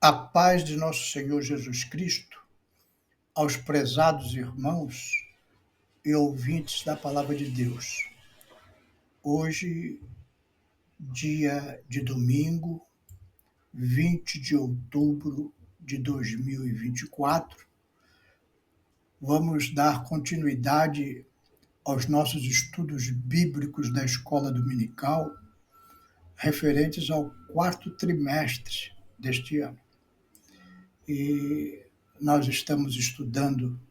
A paz de nosso Senhor Jesus Cristo, aos prezados irmãos e ouvintes da Palavra de Deus. Hoje, dia de domingo, 20 de outubro de 2024, vamos dar continuidade aos nossos estudos bíblicos da Escola Dominical, referentes ao quarto trimestre deste ano. E nós estamos estudando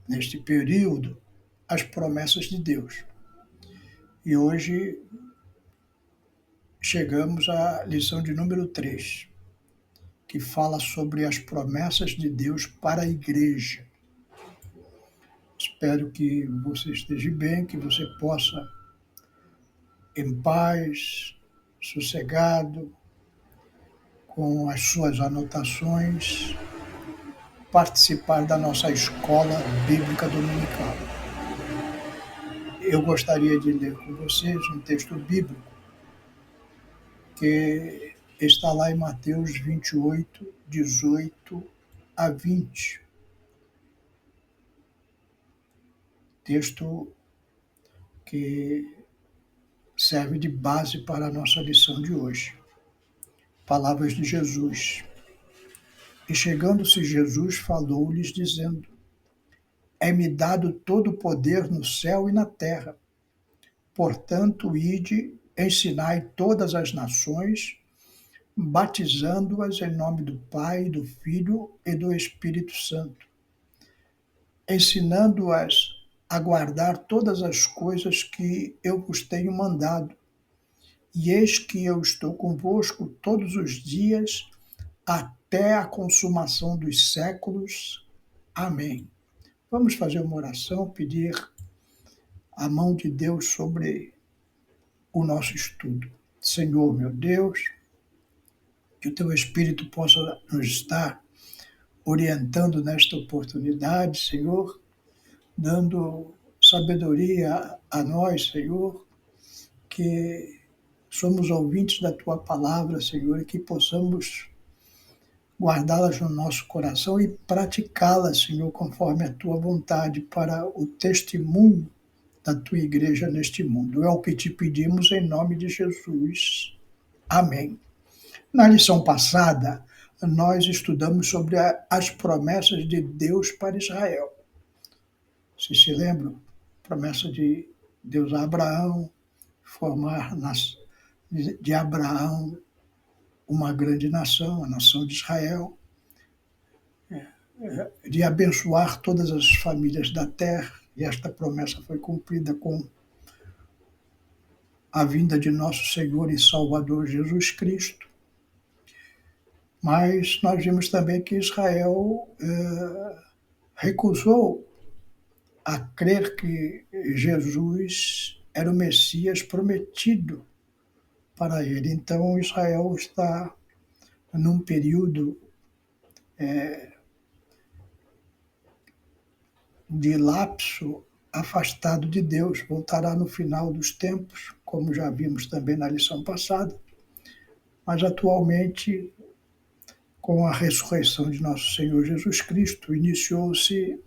neste período as promessas de Deus. E hoje chegamos à lição de número 3, que fala sobre as promessas de Deus para a igreja. Espero que você esteja bem, que você possa, em paz, sossegado, com as suas anotações, participar da nossa escola bíblica dominical. Eu gostaria de ler com vocês um texto bíblico que está lá em Mateus 28, 18 a 20. Texto que serve de base para a nossa lição de hoje. Palavras de Jesus. E chegando-se Jesus, falou-lhes, dizendo: É-me dado todo o poder no céu e na terra. Portanto, ide, ensinai todas as nações, batizando-as em nome do Pai, do Filho e do Espírito Santo, ensinando-as a guardar todas as coisas que eu vos tenho mandado. E eis que eu estou convosco todos os dias, até a consumação dos séculos. Amém. Vamos fazer uma oração, pedir a mão de Deus sobre o nosso estudo. Senhor, meu Deus, que o teu Espírito possa nos estar orientando nesta oportunidade, Senhor, dando sabedoria a nós, Senhor, que somos ouvintes da tua palavra, Senhor, e que possamos guardá-las no nosso coração e praticá-las, Senhor, conforme a tua vontade, para o testemunho da tua igreja neste mundo. É o que te pedimos em nome de Jesus. Amém. Na lição passada, nós estudamos sobre as promessas de Deus para Israel. Vocês se lembram? Promessa de Deus a Abraão, formar de Abraão uma grande nação, a nação de Israel, de abençoar todas as famílias da terra, e esta promessa foi cumprida com a vinda de nosso Senhor e Salvador Jesus Cristo. Mas nós vimos também que Israel recusou a crer que Jesus era o Messias prometido para ele. Então Israel está num período de lapso, afastado de Deus. Voltará no final dos tempos, como já vimos também na lição passada. Mas atualmente, com a ressurreição de nosso Senhor Jesus Cristo, iniciou-se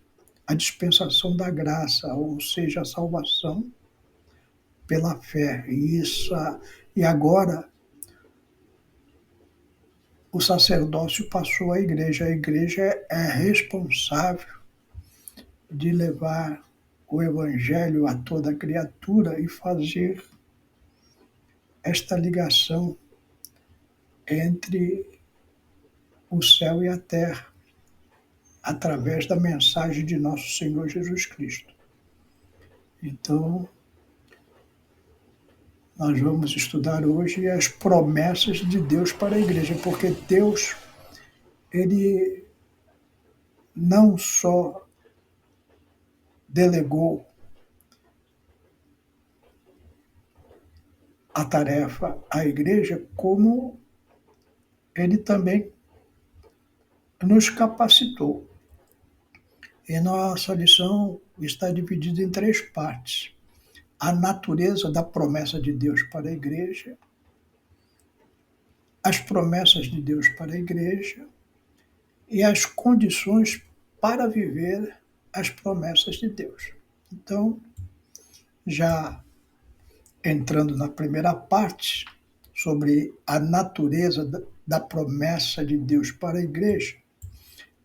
a dispensação da graça, ou seja, a salvação pela fé. E agora o sacerdócio passou à igreja. A igreja é responsável de levar o evangelho a toda criatura e fazer esta ligação entre o céu e a terra, através da mensagem de nosso Senhor Jesus Cristo. Então, nós vamos estudar hoje as promessas de Deus para a igreja, porque Deus, ele não só delegou a tarefa à igreja, como ele também nos capacitou. E nossa lição está dividida em 3 partes. A natureza da promessa de Deus para a igreja, as promessas de Deus para a igreja e as condições para viver as promessas de Deus. Então, já entrando na primeira parte, sobre a natureza da promessa de Deus para a igreja,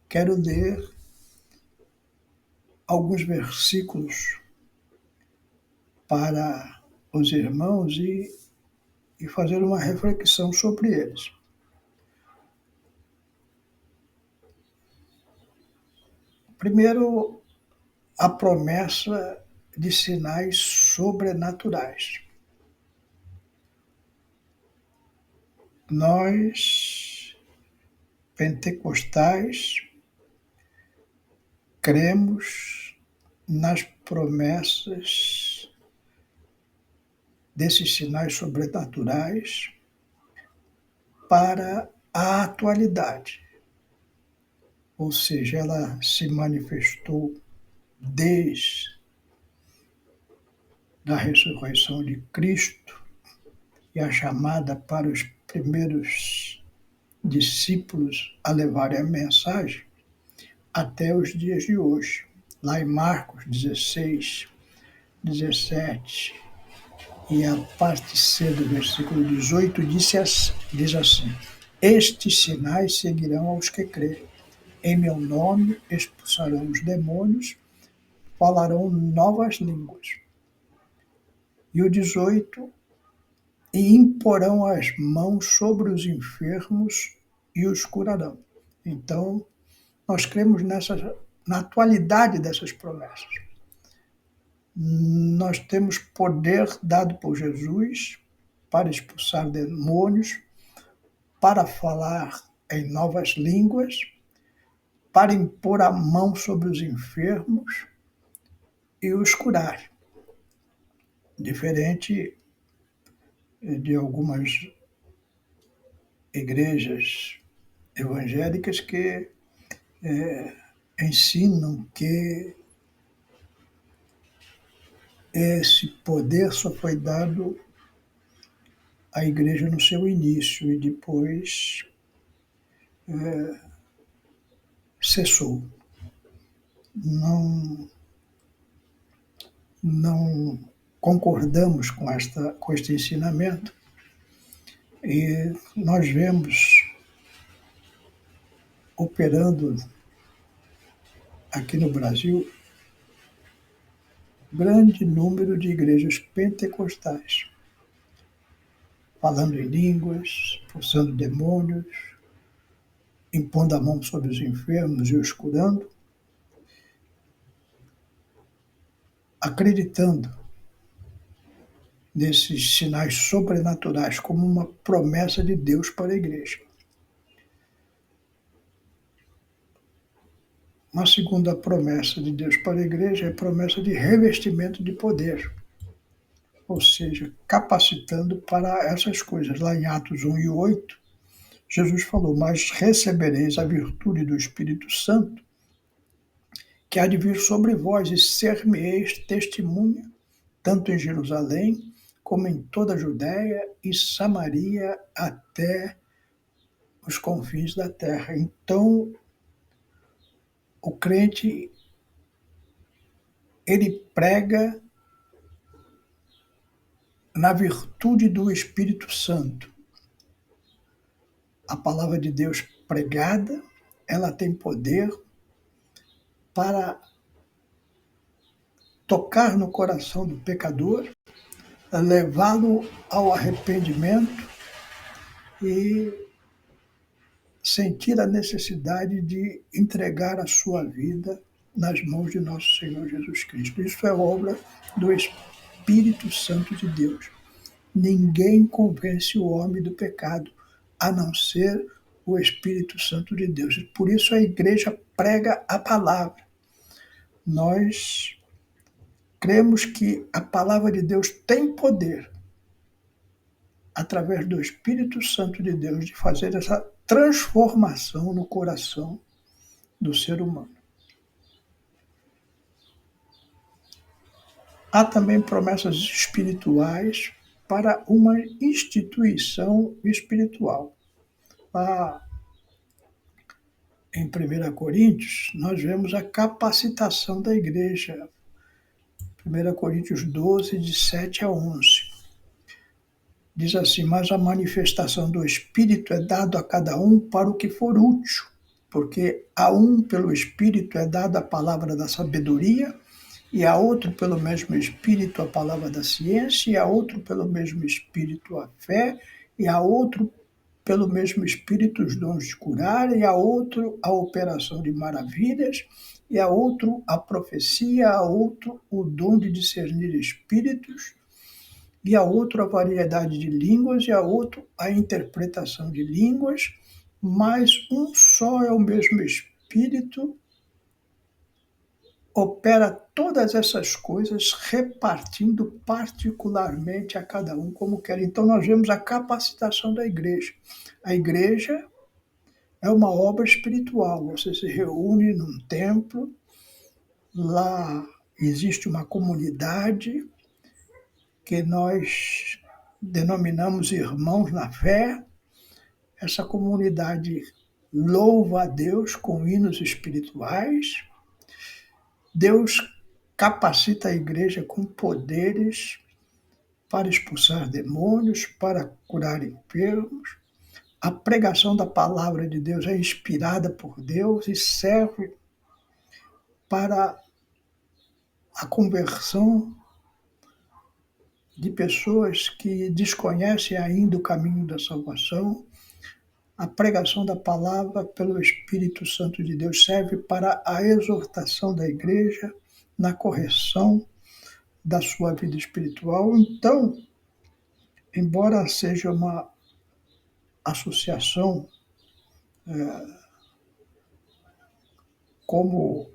quero ler alguns versículos para os irmãos e fazer uma reflexão sobre eles. Primeiro, a promessa de sinais sobrenaturais. Nós, pentecostais, cremos nas promessas desses sinais sobrenaturais para a atualidade. Ou seja, ela se manifestou desde a ressurreição de Cristo e a chamada para os primeiros discípulos a levarem a mensagem até os dias de hoje. Lá em Marcos 16, 17 e a parte C do versículo 18 diz assim: estes sinais seguirão aos que crerem. Em meu nome expulsarão os demônios, falarão novas línguas. E o 18, e imporão as mãos sobre os enfermos e os curarão. Então, nós cremos na atualidade dessas promessas. Nós temos poder dado por Jesus para expulsar demônios, para falar em novas línguas, para impor a mão sobre os enfermos e os curar. Diferente de algumas igrejas evangélicas que ensinam que esse poder só foi dado à igreja no seu início e depois cessou. Não concordamos com este ensinamento e nós vemos operando aqui no Brasil grande número de igrejas pentecostais, falando em línguas, expulsando demônios, impondo a mão sobre os enfermos e os curando, acreditando nesses sinais sobrenaturais como uma promessa de Deus para a igreja. Uma segunda promessa de Deus para a igreja é a promessa de revestimento de poder, ou seja, capacitando para essas coisas. Lá em Atos 1 e 8, Jesus falou: mas recebereis a virtude do Espírito Santo, que há de vir sobre vós, e ser-me-eis testemunha, tanto em Jerusalém, como em toda a Judéia e Samaria, até os confins da terra. Então, o crente, ele prega na virtude do Espírito Santo. A palavra de Deus pregada, ela tem poder para tocar no coração do pecador, levá-lo ao arrependimento e sentir a necessidade de entregar a sua vida nas mãos de nosso Senhor Jesus Cristo. Isso é obra do Espírito Santo de Deus. Ninguém convence o homem do pecado, a não ser o Espírito Santo de Deus. Por isso a igreja prega a palavra. Nós cremos que a palavra de Deus tem poder, através do Espírito Santo de Deus, de fazer essa transformação no coração do ser humano. Há também promessas espirituais para uma instituição espiritual. Lá em 1 Coríntios, nós vemos a capacitação da igreja. 1 Coríntios 12, de 7 a 11. Diz assim: mas a manifestação do Espírito é dado a cada um para o que for útil, porque a um pelo Espírito é dada a palavra da sabedoria, e a outro pelo mesmo Espírito a palavra da ciência, e a outro pelo mesmo Espírito a fé, e a outro pelo mesmo Espírito os dons de curar, e a outro a operação de maravilhas, e a outro a profecia, a outro o dom de discernir espíritos, e a outro a variedade de línguas, e a outro a interpretação de línguas, mas um só é o mesmo Espírito, opera todas essas coisas, repartindo particularmente a cada um como quer. Então nós vemos a capacitação da igreja. A igreja é uma obra espiritual. Você se reúne num templo, lá existe uma comunidade que nós denominamos irmãos na fé. Essa comunidade louva a Deus com hinos espirituais. Deus capacita a igreja com poderes para expulsar demônios, para curar enfermos. A pregação da palavra de Deus é inspirada por Deus e serve para a conversão de pessoas que desconhecem ainda o caminho da salvação. A pregação da palavra pelo Espírito Santo de Deus serve para a exortação da igreja na correção da sua vida espiritual. Então, embora seja uma associação como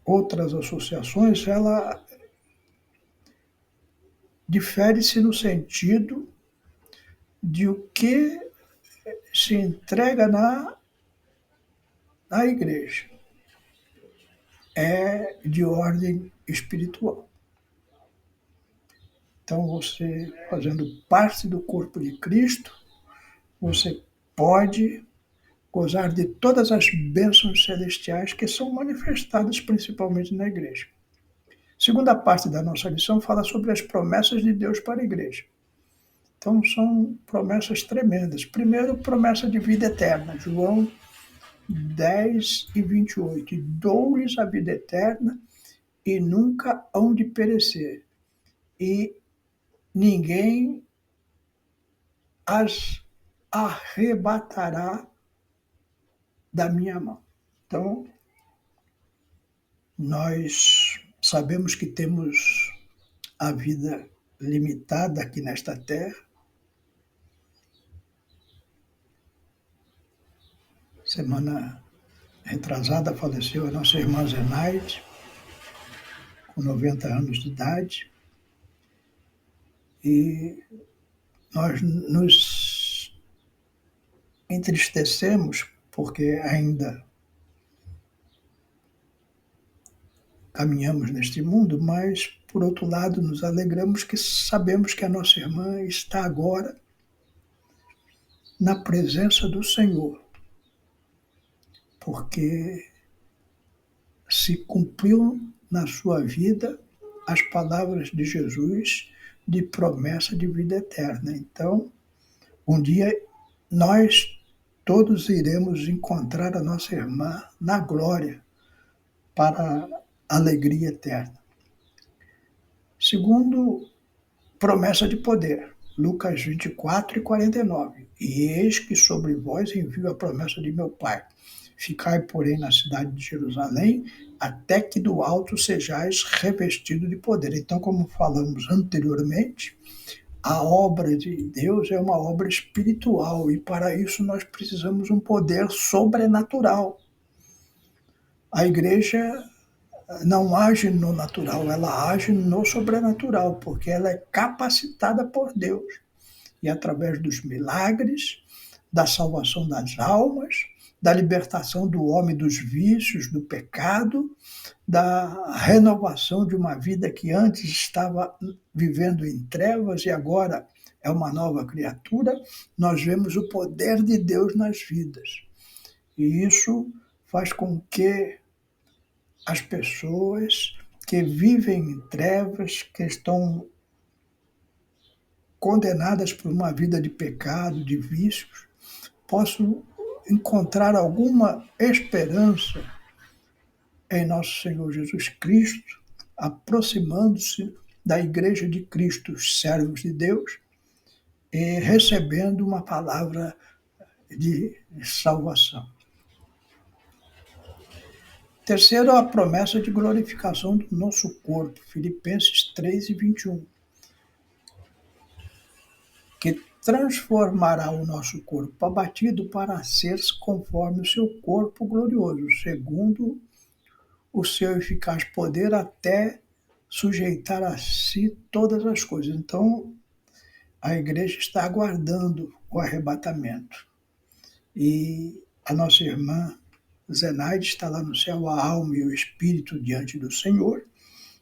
outras associações, ela difere-se no sentido de o que se entrega na igreja. É de ordem espiritual. Então, você, fazendo parte do corpo de Cristo, você pode gozar de todas as bênçãos celestiais que são manifestadas principalmente na igreja. Segunda parte da nossa lição fala sobre as promessas de Deus para a igreja. Então, são promessas tremendas. Primeiro, promessa de vida eterna. João 10 e 28. Dou-lhes a vida eterna e nunca hão de perecer, e ninguém as arrebatará da minha mão. Então, nós sabemos que temos a vida limitada aqui nesta terra. Semana retrasada faleceu a nossa irmã Zenaide, com 90 anos de idade, e nós nos entristecemos porque ainda caminhamos neste mundo, mas, por outro lado, nos alegramos que sabemos que a nossa irmã está agora na presença do Senhor, porque se cumpriu na sua vida as palavras de Jesus de promessa de vida eterna. Então, um dia nós todos iremos encontrar a nossa irmã na glória para a alegria eterna. Segundo, promessa de poder. Lucas 24 e 49. E eis que sobre vós envio a promessa de meu Pai. Ficai, porém, na cidade de Jerusalém, até que do alto sejais revestido de poder. Então, como falamos anteriormente, a obra de Deus é uma obra espiritual e para isso nós precisamos de um poder sobrenatural. A igreja não age no natural, ela age no sobrenatural, porque ela é capacitada por Deus. E através dos milagres, da salvação das almas, da libertação do homem dos vícios, do pecado, da renovação de uma vida que antes estava vivendo em trevas e agora é uma nova criatura. Nós vemos o poder de Deus nas vidas. E isso faz com que as pessoas que vivem em trevas, que estão condenadas por uma vida de pecado, de vícios, possam encontrar alguma esperança em nosso Senhor Jesus Cristo, aproximando-se da Igreja de Cristo, os servos de Deus, e recebendo uma palavra de salvação. Terceiro, a promessa de glorificação do nosso corpo, Filipenses 3:21, que transformará o nosso corpo abatido para ser conforme o seu corpo glorioso, segundo o seu eficaz poder, até sujeitar a si todas as coisas. Então, a igreja está aguardando o arrebatamento. E a nossa irmã Zenaide está lá no céu, a alma e o espírito diante do Senhor,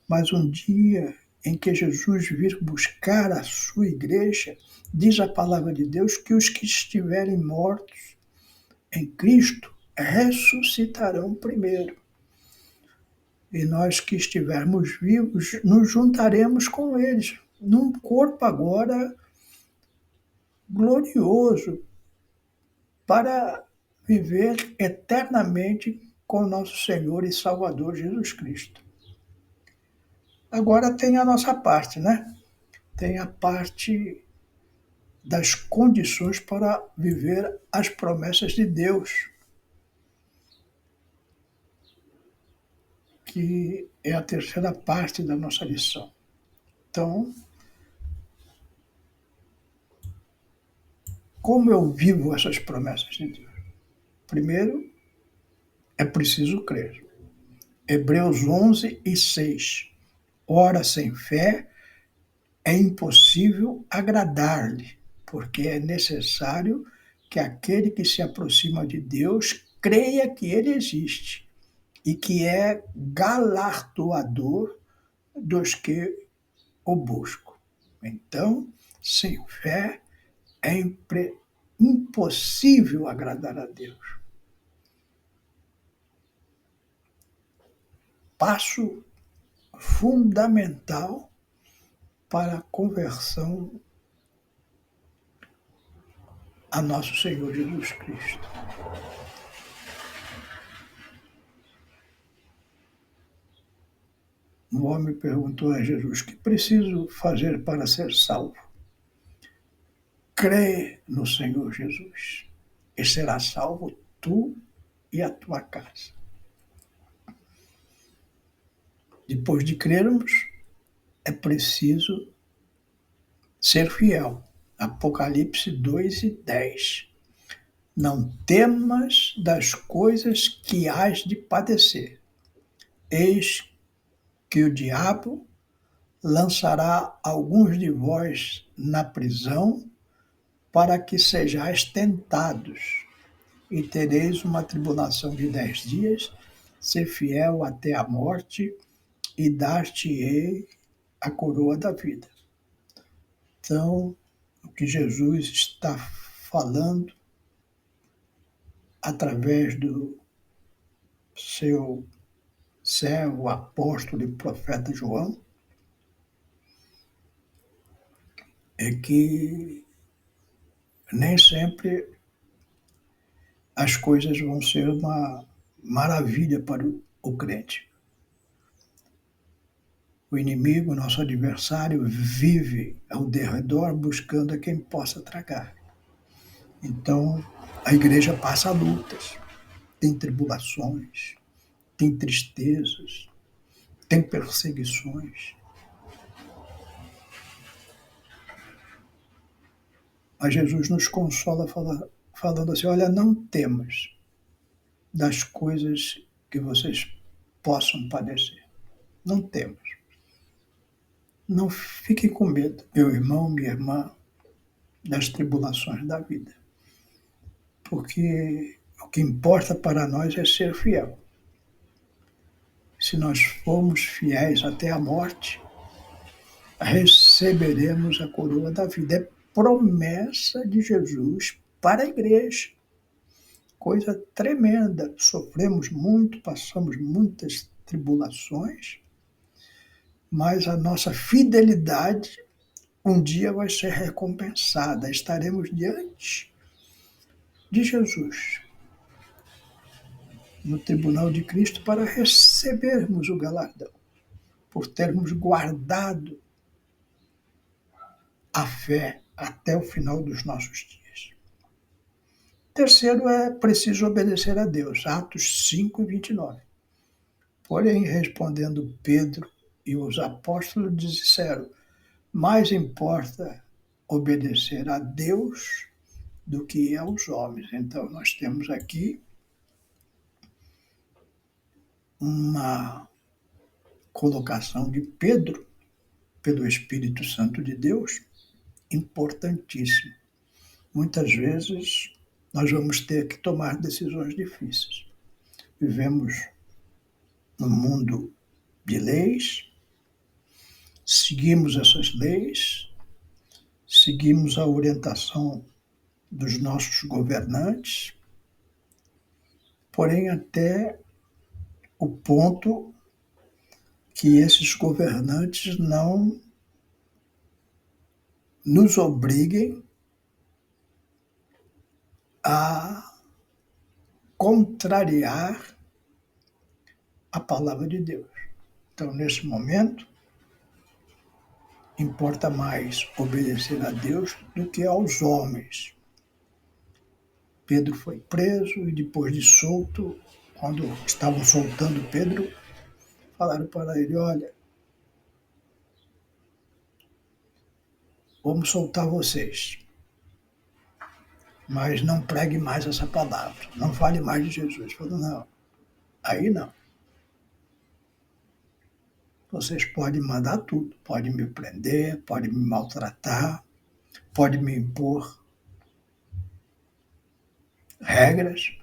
mas um dia em que Jesus vir buscar a sua igreja, diz a palavra de Deus que os que estiverem mortos em Cristo ressuscitarão primeiro. E nós que estivermos vivos nos juntaremos com eles, num corpo agora glorioso, para viver eternamente com nosso Senhor e Salvador Jesus Cristo. Agora tem a nossa parte, né? Tem a parte das condições para viver as promessas de Deus, que é a terceira parte da nossa lição. Então, como eu vivo essas promessas de Deus? Primeiro, é preciso crer. Hebreus 11:6. Ora, sem fé é impossível agradar-lhe, porque é necessário que aquele que se aproxima de Deus creia que ele existe e que é galardoador dos que o buscam. Então, sem fé é impossível agradar a Deus. Passo fundamental para a conversão a nosso Senhor Jesus Cristo. Um homem perguntou a Jesus: o que preciso fazer para ser salvo? Crê no Senhor Jesus e serás salvo tu e a tua casa. Depois de crermos, é preciso ser fiel. Apocalipse 2:10. Não temas das coisas que hás de padecer. Eis que o diabo lançará alguns de vós na prisão, para que sejais tentados, e tereis uma tribulação de 10 dias. Ser fiel até a morte, e dar-te-ei a coroa da vida. Então, o que Jesus está falando através do seu servo, apóstolo e profeta João, é que nem sempre as coisas vão ser uma maravilha para o crente. O inimigo, nosso adversário, vive ao derredor buscando a quem possa tragar. Então, a igreja passa lutas, tem tribulações, tem tristezas, tem perseguições. Mas Jesus nos consola falando assim: olha, não temas das coisas que vocês possam padecer. Não temas. Não fiquem com medo, meu irmão, minha irmã, das tribulações da vida. Porque O que importa para nós é ser fiel. Se nós formos fiéis até a morte, receberemos a coroa da vida. É promessa de Jesus para a igreja. Coisa tremenda. Sofremos muito, passamos muitas tribulações, mas a nossa fidelidade um dia vai ser recompensada. Estaremos diante de Jesus, no tribunal de Cristo, para recebermos o galardão, por termos guardado a fé até o final dos nossos dias. Terceiro, é preciso obedecer a Deus. Atos 5:29. Porém, respondendo Pedro e os apóstolos disseram: mais importa obedecer a Deus do que aos homens. Então, nós temos aqui uma colocação de Pedro, pelo Espírito Santo de Deus, importantíssima. Muitas vezes nós vamos ter que tomar decisões difíceis. Vivemos num mundo de leis, seguimos essas leis, seguimos a orientação dos nossos governantes, porém até o ponto que esses governantes não nos obriguem a contrariar a palavra de Deus. Então, nesse momento, importa mais obedecer a Deus do que aos homens. Pedro foi preso e depois de solto, quando estavam soltando Pedro, falaram para ele: olha, vamos soltar vocês, mas não pregue mais essa palavra, não fale mais de Jesus. Falou: não, aí não. Vocês podem mandar tudo, podem me prender, podem me maltratar, podem me impor regras,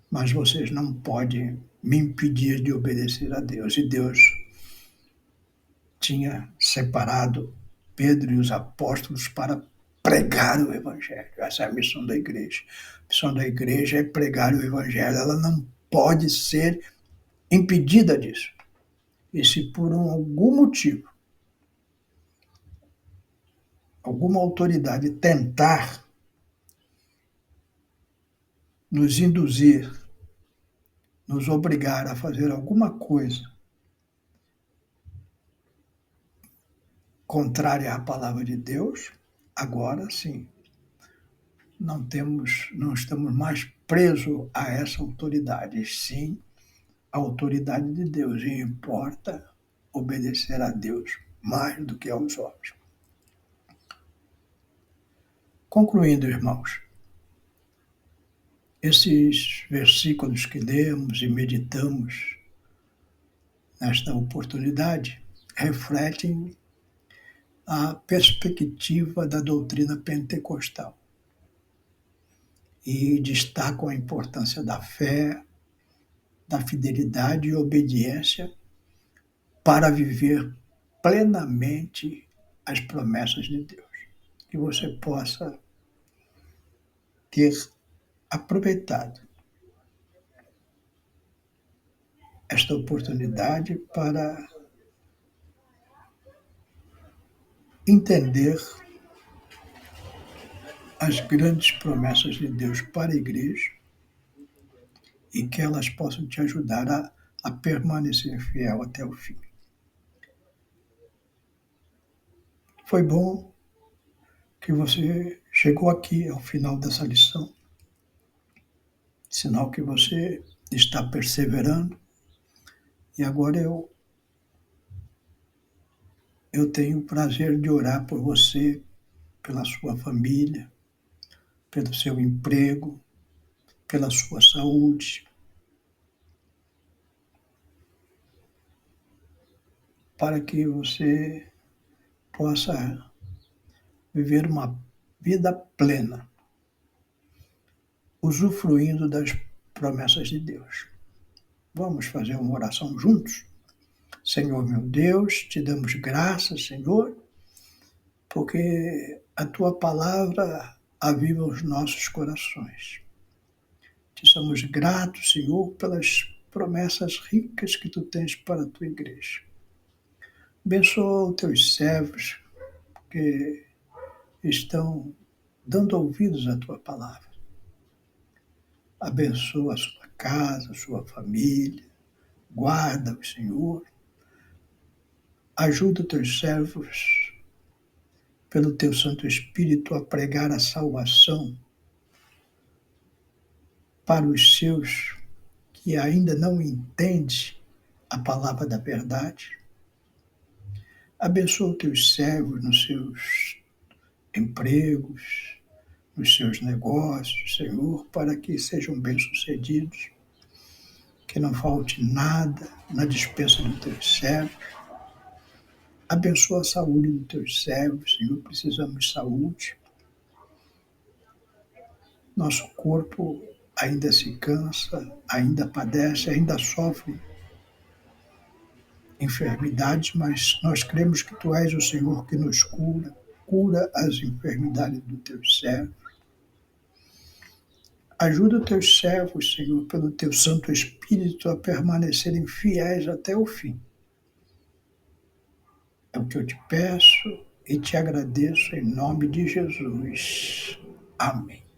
mas vocês não podem me impedir de obedecer a Deus. E Deus tinha separado Pedro e os apóstolos para pregar o Evangelho. Essa é a missão da igreja. A missão da igreja é pregar o Evangelho. Ela não pode ser impedida disso. E se por algum motivo, alguma autoridade tentar nos induzir, nos obrigar a fazer alguma coisa contrária à palavra de Deus, agora sim, não estamos mais presos a essa autoridade, sim a autoridade de Deus. E importa obedecer a Deus mais do que aos homens. Concluindo, irmãos, esses versículos que lemos e meditamos nesta oportunidade refletem a perspectiva da doutrina pentecostal e destacam a importância da fé, da fidelidade e obediência para viver plenamente as promessas de Deus. Que você possa ter aproveitado esta oportunidade para entender as grandes promessas de Deus para a igreja e que elas possam te ajudar a permanecer fiel até o fim. Foi bom que você chegou aqui ao final dessa lição, sinal que você está perseverando. E agora eu tenho o prazer de orar por você, pela sua família, pelo seu emprego, pela sua saúde, para que você possa viver uma vida plena, usufruindo das promessas de Deus. Vamos fazer uma oração juntos? Senhor meu Deus, te damos graças, Senhor, porque a tua palavra aviva os nossos corações. Te somos gratos, Senhor, pelas promessas ricas que tu tens para a tua igreja. Abençoa os teus servos que estão dando ouvidos à tua palavra. Abençoa a sua casa, a sua família. Guarda-os, Senhor. Ajuda os teus servos, pelo teu Santo Espírito, a pregar a salvação para os seus que ainda não entendem a palavra da verdade. Abençoa os teus servos nos seus empregos, nos seus negócios, Senhor, para que sejam bem-sucedidos, que não falte nada na despensa dos teus servos. Abençoa a saúde dos teus servos, Senhor, precisamos de saúde. Nosso corpo ainda se cansa, ainda padece, ainda sofre enfermidades, mas nós cremos que tu és o Senhor que nos cura, cura as enfermidades dos teus servos. Ajuda os teus servos, Senhor, pelo teu Santo Espírito, a permanecerem fiéis até o fim. É o que eu te peço e te agradeço em nome de Jesus. Amém.